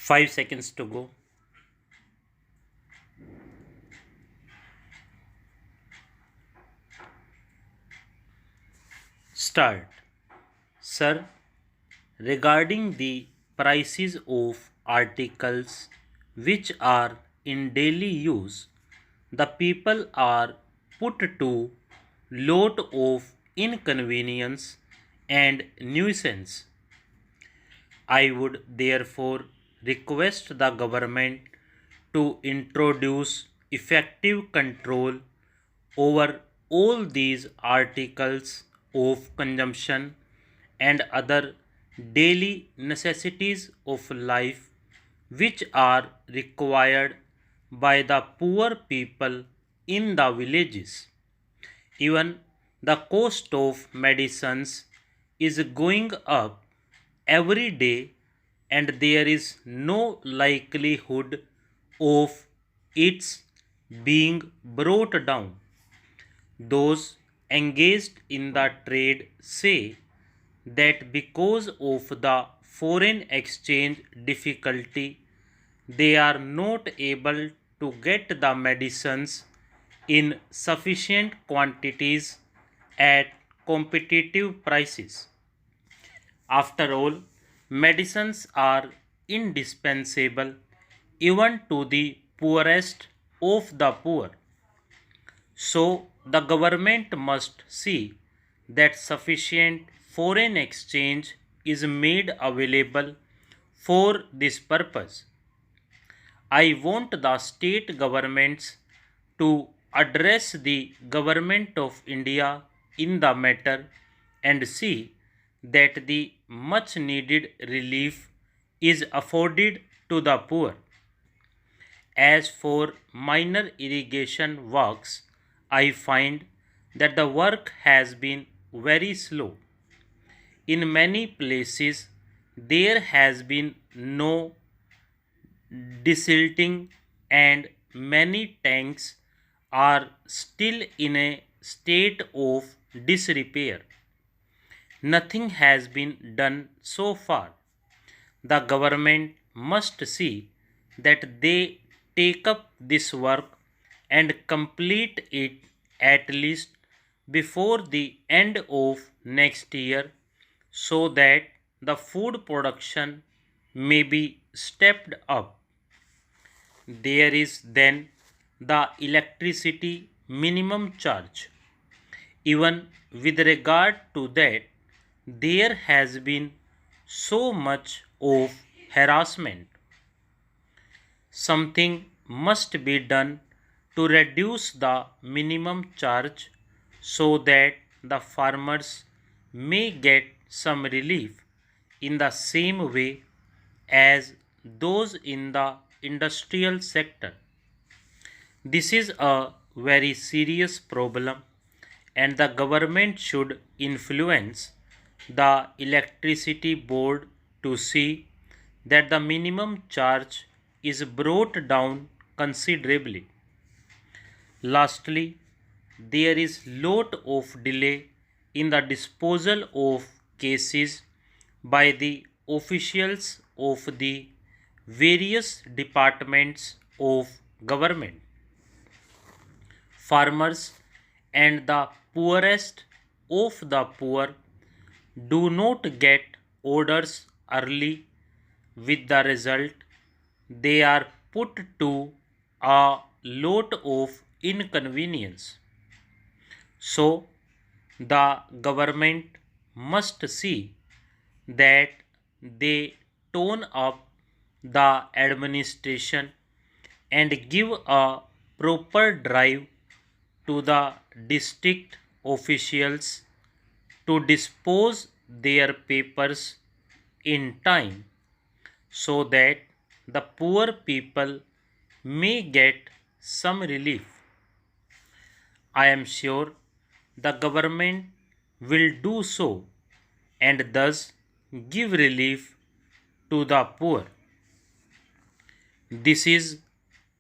5 seconds to go. Start. Sir, regarding the prices of articles which are in daily use, the people are put to lot of inconvenience and nuisance. I would therefore request the government to introduce effective control over all these articles of consumption and other daily necessities of life which are required by the poor people in the villages. Even the cost of medicines is going up every day, and there is no likelihood of its being brought down. Those engaged in the trade say that because of the foreign exchange difficulty, they are not able to get the medicines in sufficient quantities at competitive prices. After all, medicines are indispensable even to the poorest of the poor. So, the government must see that sufficient foreign exchange is made available for this purpose. I want the state governments to address the government of India in the matter and see that the much needed relief is afforded to the poor. As for minor irrigation works, I find that the work has been very slow. In many places, there has been no desilting, and many tanks are still in a state of disrepair. Nothing has been done so far. The government must see that they take up this work and complete it at least before the end of next year so that the food production may be stepped up. There is then the electricity minimum charge. Even with regard to that, there has been so much of harassment. Something must be done to reduce the minimum charge so that the farmers may get some relief in the same way as those in the industrial sector. This is a very serious problem, and the government should influence the electricity board to see that the minimum charge is brought down considerably. Lastly, there is lot of delay in the disposal of cases by the officials of the various departments of government. Farmers and the poorest of the poor do not get orders early, with the result they are put to a lot of inconvenience. So, the government must see that they tone up the administration and give a proper drive to the district officials to dispose their papers in time so that the poor people may get some relief. I am sure the government will do so and thus give relief to the poor. This is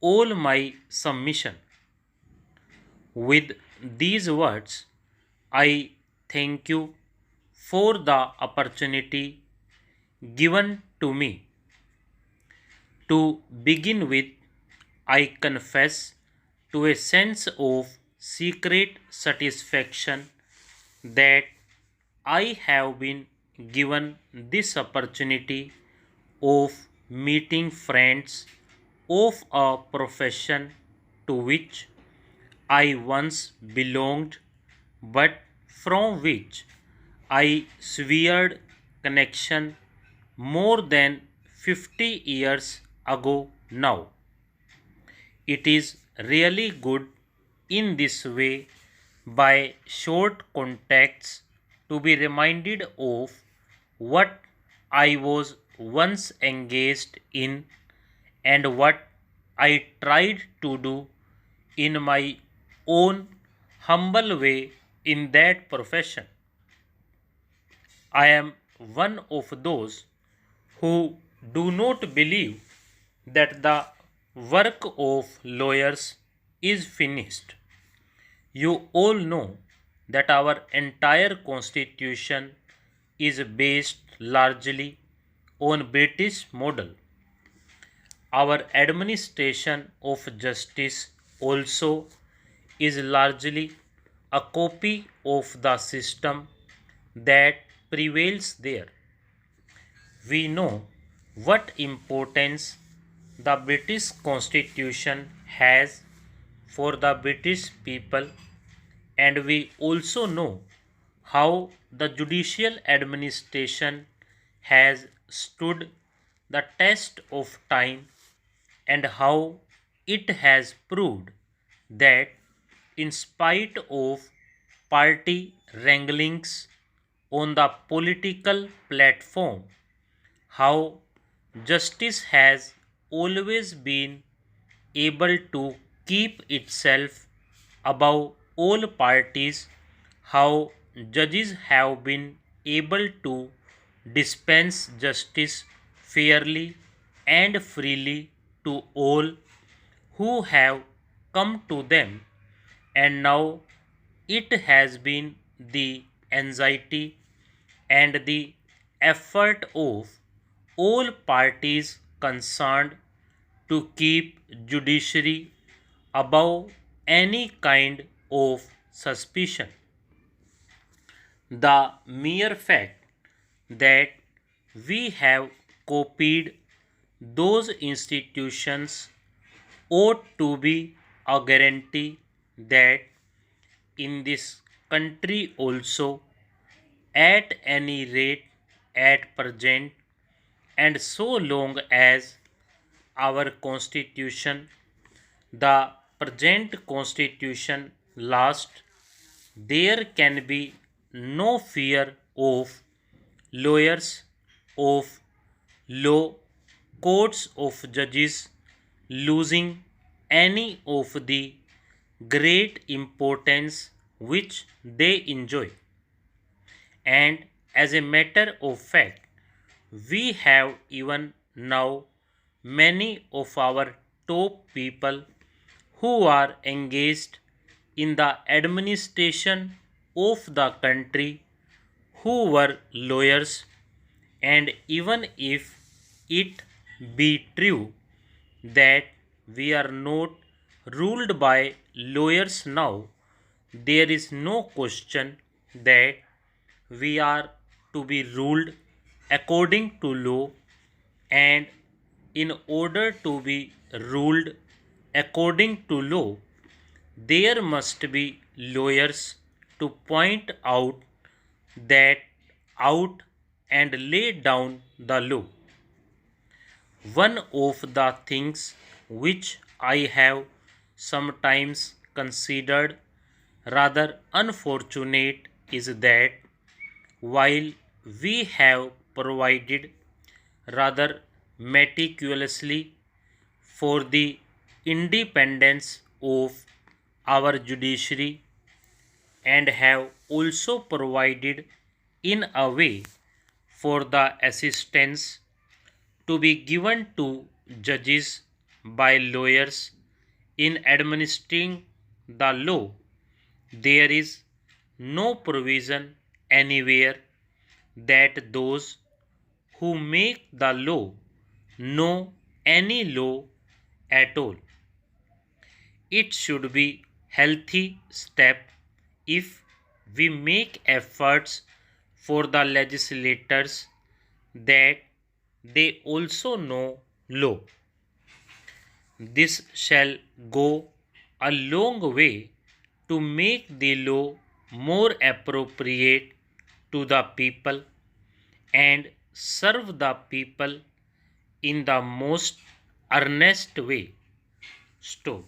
all my submission. With these words, I thank you for the opportunity given to me. To begin with, I confess to a sense of secret satisfaction that I have been given this opportunity of meeting friends of a profession to which I once belonged, but from which I severed connection more than 50 years ago now. It is really good in this way by short contacts to be reminded of what I was once engaged in and what I tried to do in my own humble way in that profession. I am one of those who do not believe that the work of lawyers is finished. You all know that our entire constitution is based largely on British model. Our administration of justice also is largely a copy of the system that prevails there. We know what importance the British Constitution has for the British people, and we also know how the judicial administration has stood the test of time and how it has proved that, in spite of party wranglings on the political platform, how justice has always been able to keep itself above all parties, how judges have been able to dispense justice fairly and freely to all who have come to them, and now it has been the anxiety and the effort of all parties concerned to keep judiciary above any kind of suspicion. The mere fact that we have copied those institutions ought to be a guarantee that in this country also, at any rate at present, and so long as our constitution, the present constitution, lasts, there can be no fear of lawyers, of law, courts of judges losing any of the great importance which they enjoy. And as a matter of fact, we have even now many of our top people who are engaged in the administration of the country who were lawyers, and even if it be true that we are not ruled by lawyers now, there is no question that we are to be ruled according to law, and in order to be ruled according to law, there must be lawyers to point out that out and lay down the law. One of the things which I have sometimes considered rather unfortunate is that while we have provided rather meticulously for the independence of our judiciary and have also provided in a way for the assistance to be given to judges by lawyers in administering the law, there is no provision anywhere that those who make the law know any law at all. It should be healthy step if we make efforts for the legislators that they also know law. This shall go a long way to make the law more appropriate to the people and serve the people in the most earnest way. Stop.